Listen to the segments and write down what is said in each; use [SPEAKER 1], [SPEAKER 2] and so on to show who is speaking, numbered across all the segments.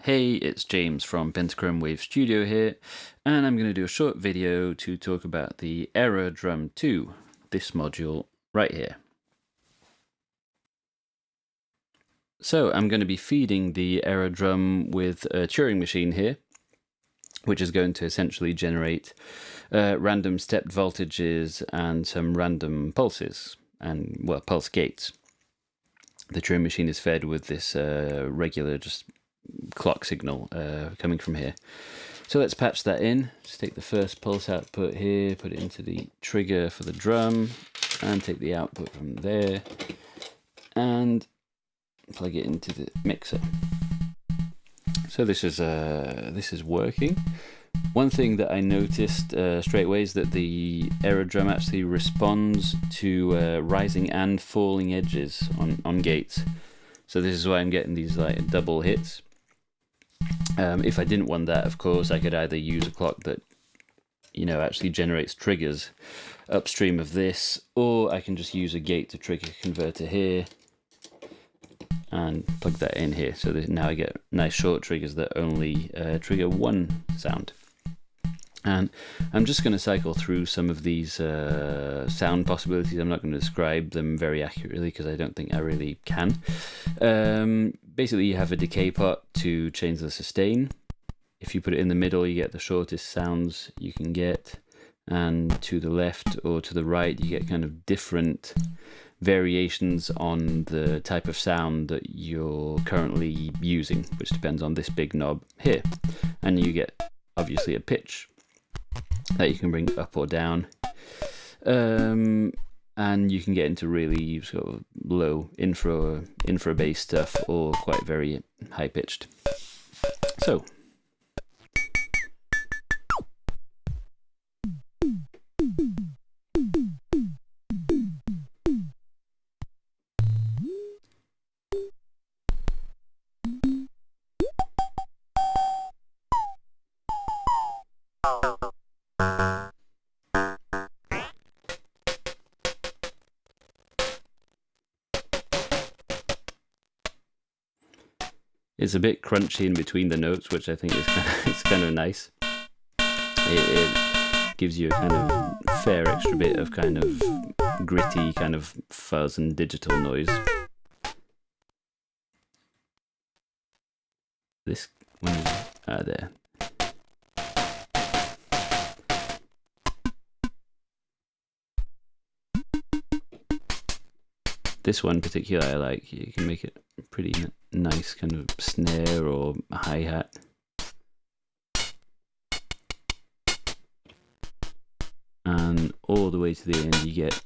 [SPEAKER 1] Hey, it's James from Pentagram Wave Studio here, and I'm going to do a short video to talk about the Error Drum 2, this module right here. So I'm going to be feeding the error drum with a Turing machine here, which is going to essentially generate random stepped voltages and some random pulses, and well, pulse gates. The Turing machine is fed with this regular just clock signal coming from here. So let's patch that in. Just take the first pulse output here, put it into the trigger for the drum, and take the output from there and plug it into the mixer. So this is working. One thing that I noticed straight away is that the error drum actually responds to rising and falling edges on gates. So this is why I'm getting these like double hits. If I didn't want that, of course, I could either use a clock that, actually generates triggers upstream of this, or I can just use a gate to trigger converter here and plug that in here. So now I get nice short triggers that only trigger one sound. And I'm just going to cycle through some of these sound possibilities. I'm not going to describe them very accurately because I don't think I really can. Basically, you have a decay pot to change the sustain. If you put it in the middle, you get the shortest sounds you can get. And to the left or to the right, you get kind of different variations on the type of sound that you're currently using, which depends on this big knob here. And you get, obviously, a pitch that you can bring up or down, and you can get into really sort of low infra bass stuff or quite very high pitched. So it's a bit crunchy in between the notes, which I think is kind of nice. It gives you a kind of fair extra bit of kind of gritty kind of fuzz and digital noise. This one is there. This one particularly I like. You can make it pretty nice kind of snare or hi-hat. And all the way to the end you get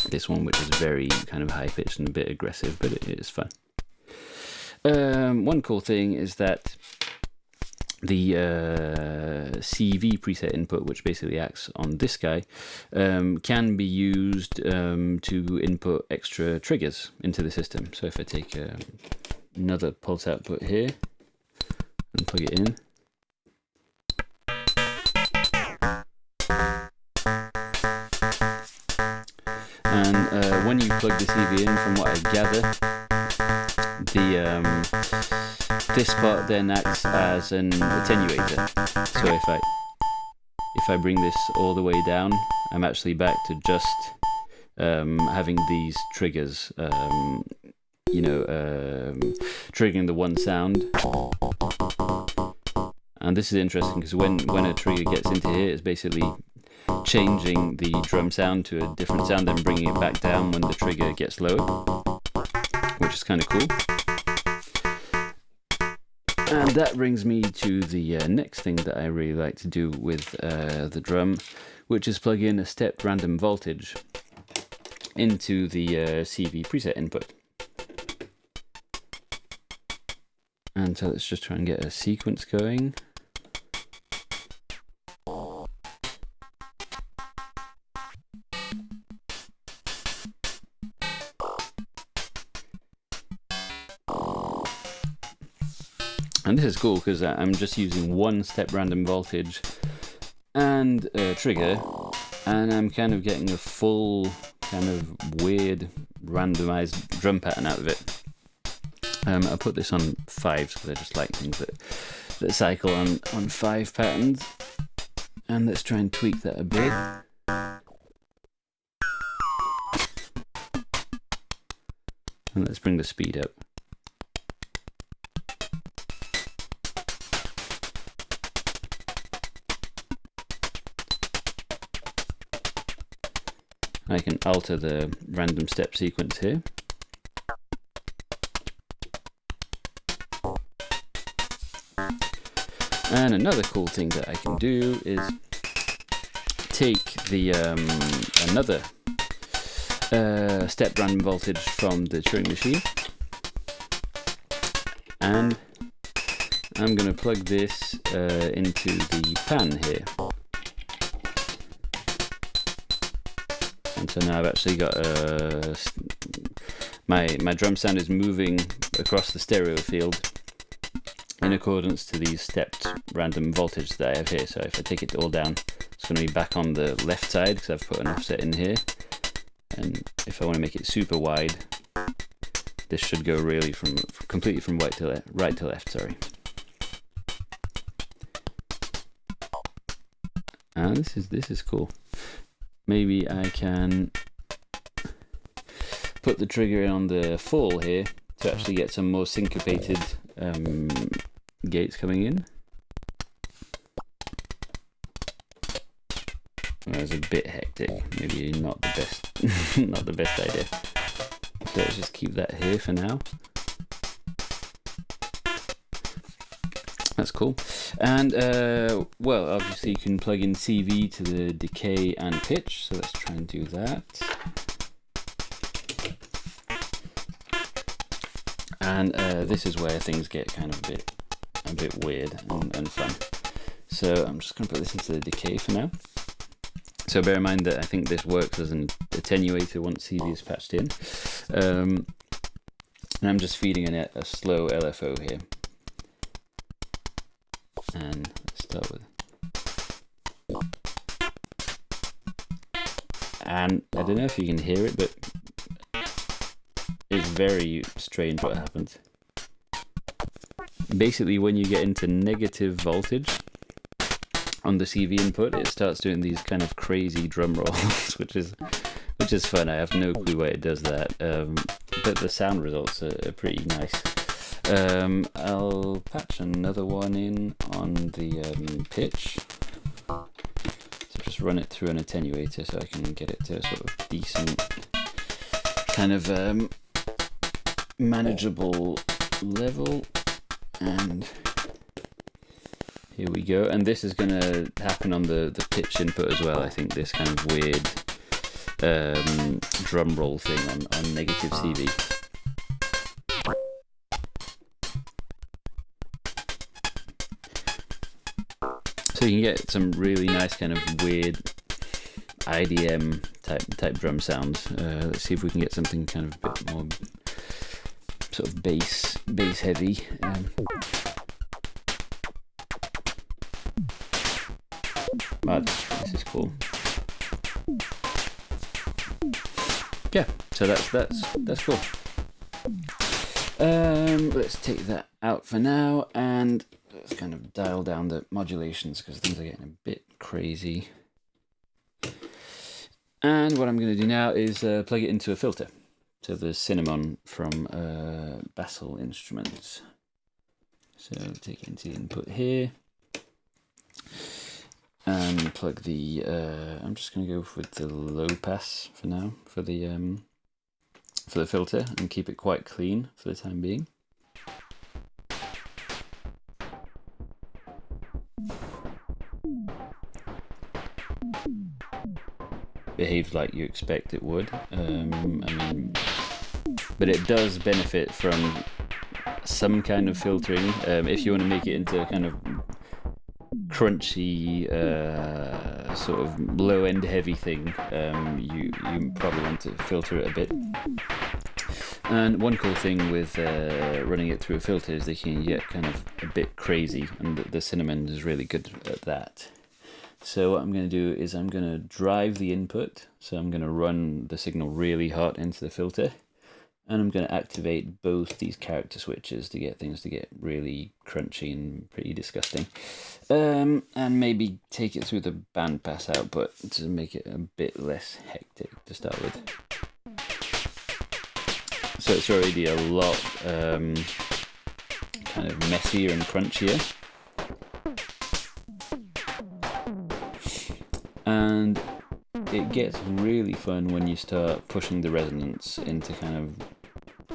[SPEAKER 1] this one, which is very kind of high-pitched and a bit aggressive, but it is fun. One cool thing is that the CV preset input, which basically acts on this guy, can be used to input extra triggers into the system. So if I take another pulse output here and plug it in, and when you plug the CV in, from what I gather, this part then acts as an attenuator. So if I bring this all the way down, I'm actually back to just having these triggers, triggering the one sound. And this is interesting because when a trigger gets into here, it's basically changing the drum sound to a different sound, then bringing it back down when the trigger gets lower, which is kind of cool. And that brings me to the next thing that I really like to do with the drum, which is plug in a stepped random voltage into the CV preset input. And so let's just try and get a sequence going. And this is cool because I'm just using one step random voltage and a trigger, and I'm kind of getting a full kind of weird randomized drum pattern out of it. I'll put this on 5s because I just like things that cycle on 5 patterns. And let's try and tweak that a bit. And let's bring the speed up. I can alter the random step sequence here. And another cool thing that I can do is take the another step random voltage from the Turing machine, and I'm going to plug this into the pan here. And so now I've actually got my drum sound is moving across the stereo field in accordance to these stepped random voltage that I have here. So if I take it all down, it's going to be back on the left side because I've put an offset in here. And if I want to make it super wide, this should go really completely from right to left. Sorry. And this is cool. Maybe I can put the trigger on the fall here to actually get some more syncopated gates coming in. That was a bit hectic. Maybe not the best, not the best idea. So let's just keep that here for now. That's cool. And well, obviously you can plug in CV to the decay and pitch. So let's try and do that. And this is where things get kind of a bit weird and fun. So I'm just going to put this into the decay for now. So bear in mind that I think this works as an attenuator once CV is patched in. And I'm just feeding in a slow LFO here. And let's start with. And I don't know if you can hear it, but it's very strange what happens. Basically, when you get into negative voltage on the CV input, it starts doing these kind of crazy drum rolls, which is fun. I have no clue why it does that, but the sound results are pretty nice. I'll patch another one in on the pitch. So just run it through an attenuator so I can get it to a sort of decent kind of manageable level. And here we go. And this is going to happen on the pitch input as well. I think this kind of weird drum roll thing on negative CV. So you can get some really nice kind of weird IDM type drum sounds. Let's see if we can get something kind of a bit more sort of bass heavy. But this is cool. Yeah, so that's cool. Let's take that out for now, and let's kind of dial down the modulations because things are getting a bit crazy. And what I'm going to do now is plug it into a filter. So the Cinnamon from Bassel Instruments. So take it into the input here. And plug the, I'm just going to go with the low pass for now, for the filter, and keep it quite clean for the time being. Behaves like you expect it would. I mean, but it does benefit from some kind of filtering. If you want to make it into a kind of crunchy, sort of low-end heavy thing, you probably want to filter it a bit. And one cool thing with running it through a filter is that you can get kind of a bit crazy, and the Cinnamon is really good at that. So what I'm going to do is I'm going to drive the input, so I'm going to run the signal really hot into the filter, And I'm going to activate both these character switches to get things to get really crunchy and pretty disgusting. And maybe take it through the bandpass output to make it a bit less hectic to start with. So it's already a lot kind of messier and crunchier. And it gets really fun when you start pushing the resonance into kind of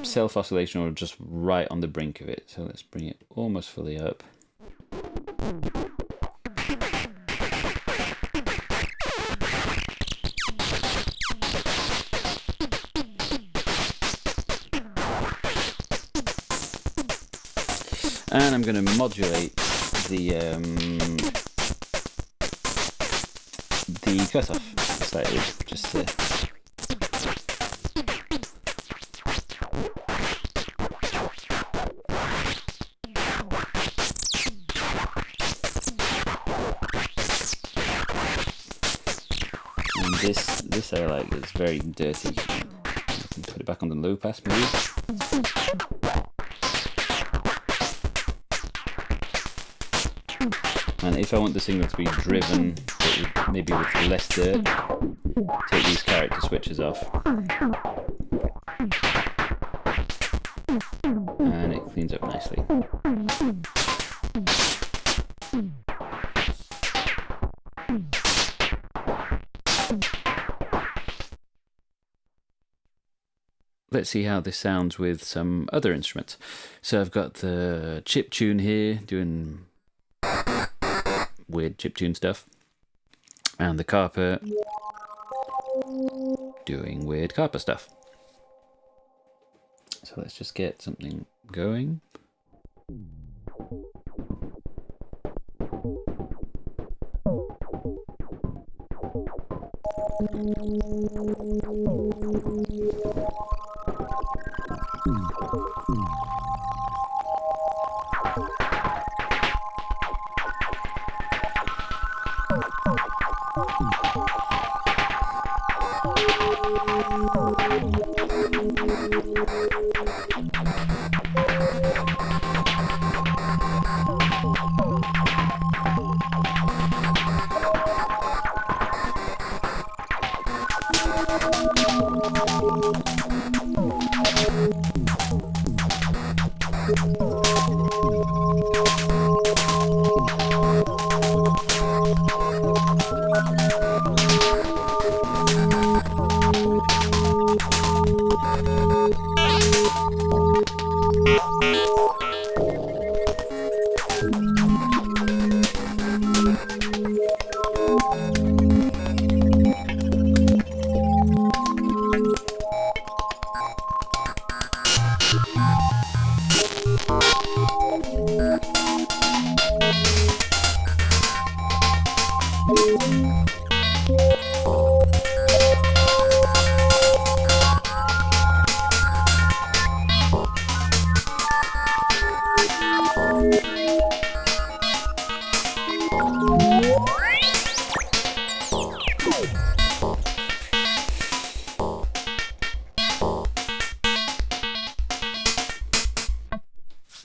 [SPEAKER 1] self-oscillation or just right on the brink of it. So let's bring it almost fully up. And I'm going to modulate the cutoff slightly, just to and this I like. It's very dirty. I can put it back on the low pass maybe. And if I want the signal to be driven, maybe with less dirt, take these character switches off. And it cleans up nicely. Let's see how this sounds with some other instruments. So I've got the chip tune here, doing weird chiptune stuff, and the carper doing weird carper stuff. So let's just get something going.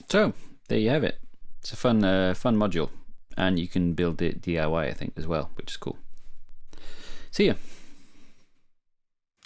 [SPEAKER 1] So there you have it. It's a fun module, and you can build it DIY, I think, as well, which is cool. See ya.